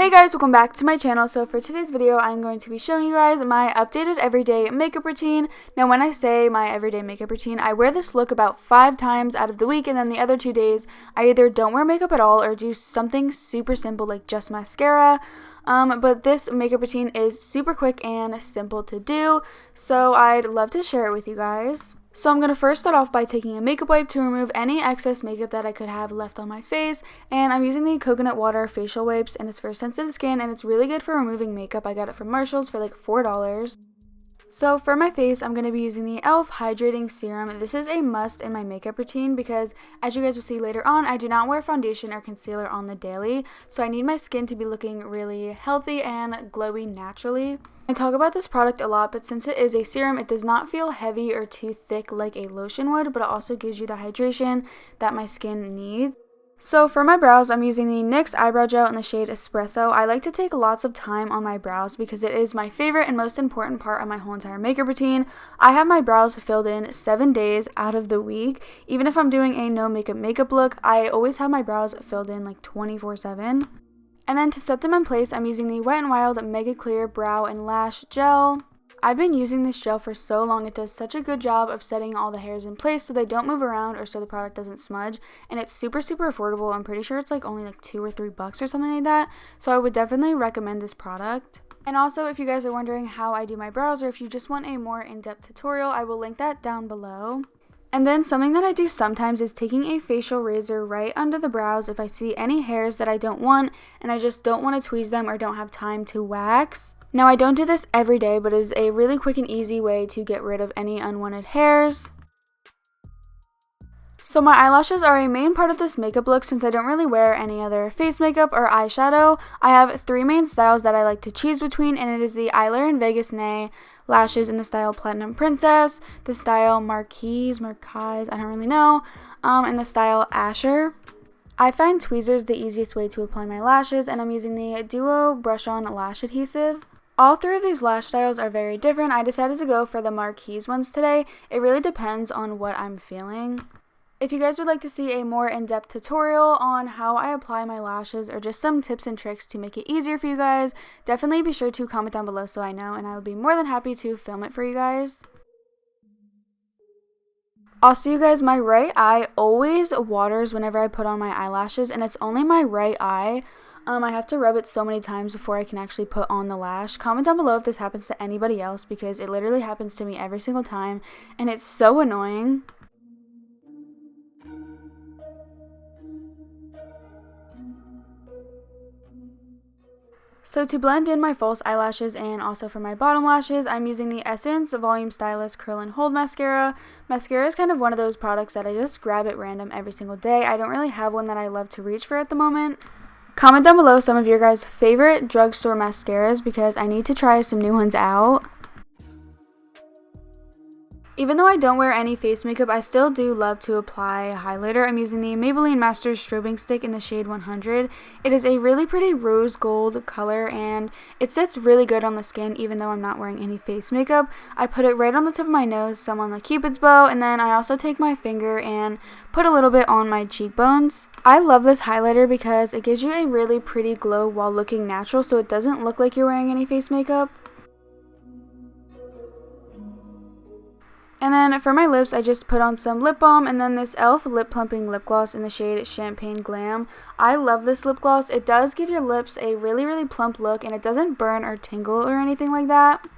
Hey guys, welcome back to my channel. So for today's video, I'm going to be showing you guys my updated everyday makeup routine. Now when I say my everyday makeup routine, I wear this look about 5 times out of the week, and then the other 2 days, I either don't wear makeup at all or do something super simple like just mascara. But this makeup routine is super quick and simple to do, so I'd love to share it with you guys. So I'm going to first start off by taking a makeup wipe to remove any excess makeup that I could have left on my face, and I'm using the coconut water facial wipes, and it's for sensitive skin, and it's really good for removing makeup. I got it from Marshalls for like $4. So for my face, I'm going to be using the e.l.f. Hydrating Serum. This is a must in my makeup routine because, as you guys will see later on, I do not wear foundation or concealer on the daily, so I need my skin to be looking really healthy and glowy naturally. I talk about this product a lot, but since it is a serum, it does not feel heavy or too thick like a lotion would, but it also gives you the hydration that my skin needs. So for my brows, I'm using the NYX Eyebrow Gel in the shade Espresso. I like to take lots of time on my brows because it is my favorite and most important part of my whole entire makeup routine. I have my brows filled in 7 days out of the week. Even if I'm doing a no makeup look, I always have my brows filled in like 24/7. And then to set them in place, I'm using the Wet n Wild Mega Clear Brow and Lash Gel. I've been using this gel for so long. It does such a good job of setting all the hairs in place so they don't move around or so the product doesn't smudge, and it's super affordable. I'm pretty sure it's like only like $2 or $3 or something like that, so I would definitely recommend this product. And also, if you guys are wondering how I do my brows, or if you just want a more in-depth tutorial, I will link that down below. And then something that I do sometimes is taking a facial razor right under the brows if I see any hairs that I don't want and I just don't want to tweeze them or don't have time to wax. Now, I don't do this every day, but it is a really quick and easy way to get rid of any unwanted hairs. So my eyelashes are a main part of this makeup look since I don't really wear any other face makeup or eyeshadow. I have 3 main styles that I like to choose between, and it is the Eylure & Vegas Nay lashes in the style Platinum Princess, the style Marquise, I don't really know, and the style Asher. I find tweezers the easiest way to apply my lashes, and I'm using the Duo Brush-On Lash Adhesive. All 3 of these lash styles are very different. I decided to go for the Marquise ones today. It really depends on what I'm feeling. If you guys would like to see a more in-depth tutorial on how I apply my lashes or just some tips and tricks to make it easier for you guys, definitely be sure to comment down below so I know, and I would be more than happy to film it for you guys. Also, you guys, my right eye always waters whenever I put on my eyelashes, and it's only my right eye. I have to rub it so many times before I can actually put on the lash. Comment down below if this happens to anybody else because it literally happens to me every single time, and it's so annoying. So to blend in my false eyelashes and also for my bottom lashes, I'm using the Essence Volume Stylist Curl and Hold Mascara. Mascara is kind of one of those products that I just grab at random every single day. I don't really have one that I love to reach for at the moment. Comment down below some of your guys' favorite drugstore mascaras because I need to try some new ones out. Even though I don't wear any face makeup, I still do love to apply highlighter. I'm using the Maybelline Masters Strobing Stick in the shade 100. It is a really pretty rose gold color, and it sits really good on the skin even though I'm not wearing any face makeup. I put it right on the tip of my nose, some on the Cupid's bow, and then I also take my finger and put a little bit on my cheekbones. I love this highlighter because it gives you a really pretty glow while looking natural, so it doesn't look like you're wearing any face makeup. And then for my lips, I just put on some lip balm and then this e.l.f. Lip Plumping Lip Gloss in the shade Champagne Glam. I love this lip gloss. It does give your lips a really plump look, and it doesn't burn or tingle or anything like that.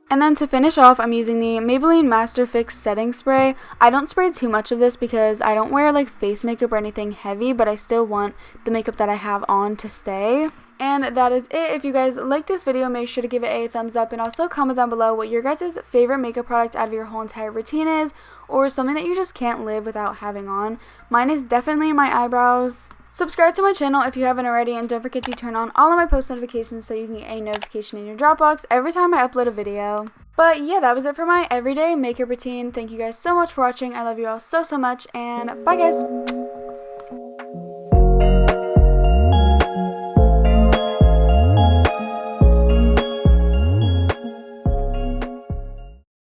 And then to finish off, I'm using the Maybelline Master Fix Setting Spray. I don't spray too much of this because I don't wear like face makeup or anything heavy, but I still want the makeup that I have on to stay. And that is it. If you guys like this video, make sure to give it a thumbs up, and also comment down below what your guys' favorite makeup product out of your whole entire routine is, or something that you just can't live without having on. Mine is definitely my eyebrows. Subscribe to my channel if you haven't already, and don't forget to turn on all of my post notifications so you can get a notification in your Dropbox every time I upload a video. But yeah, that was it for my everyday makeup routine. Thank you guys so much for watching. I love you all so much, and bye guys!